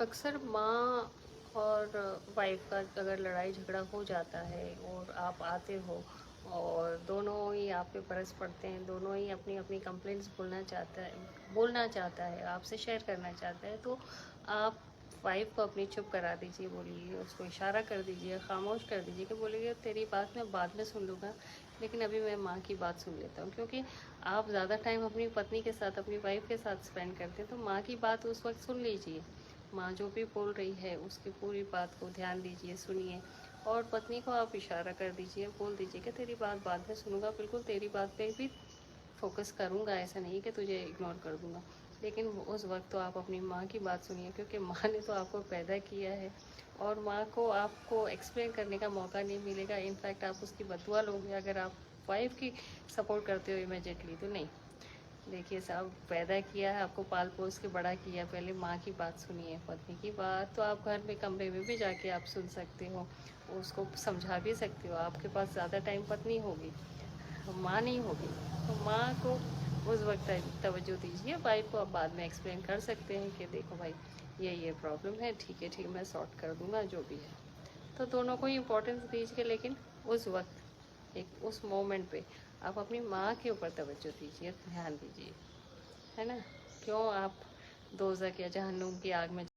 अक्सर माँ और वाइफ का अगर लड़ाई झगड़ा हो जाता है और आप आते हो और दोनों ही आप पे बरस पड़ते हैं, दोनों ही अपनी अपनी कंप्लेंट्स बोलना चाहता है, आपसे शेयर करना चाहता है, तो आप वाइफ को अपनी चुप करा दीजिए, बोलिए, उसको इशारा कर दीजिए, खामोश कर दीजिए कि बोलिए तेरी बात मैं बाद में सुन लूँगा, लेकिन अभी मैं माँ की बात सुन लेता हूँ। क्योंकि आप ज़्यादा टाइम अपनी पत्नी के साथ, अपनी वाइफ के साथ स्पेंड करते हैं, तो माँ की बात उस वक्त सुन लीजिए। माँ जो भी बोल रही है उसकी पूरी बात को ध्यान दीजिए, सुनिए। और पत्नी को आप इशारा कर दीजिए, बोल दीजिए कि तेरी बात बाद में सुनूंगा, बिल्कुल तेरी बात पे भी फोकस करूंगा, ऐसा नहीं कि तुझे इग्नोर कर दूंगा। लेकिन उस वक्त तो आप अपनी माँ की बात सुनिए, क्योंकि माँ ने तो आपको पैदा किया है और माँ को आपको एक्सप्लेन करने का मौका नहीं मिलेगा। इनफैक्ट आप उसकी बदुआ लोगे अगर आप वाइफ की सपोर्ट करते हो इमीडिएटली, तो नहीं। देखिए साहब, पैदा किया है आपको, पाल पोस के बड़ा किया, पहले माँ की बात सुनिए। पत्नी की बात तो आप घर में कमरे में भी जाके आप सुन सकते हो, उसको समझा भी सकते हो। आपके पास ज़्यादा टाइम पत्नी होगी, माँ नहीं होगी, तो माँ को उस वक्त तवज्जो दीजिए। वाइफ को आप बाद में एक्सप्लेन कर सकते हैं कि देखो भाई, ये प्रॉब्लम है, ठीक है ठीक है, मैं सॉर्ट कर दूंगा जो भी है। तो दोनों को इम्पोर्टेंस दीजिए, लेकिन उस वक्त, एक उस मोमेंट पे आप अपनी माँ के ऊपर तवज्जो दीजिए, ध्यान दीजिए, है ना। क्यों आप दोज़ख या जहन्नुम की आग में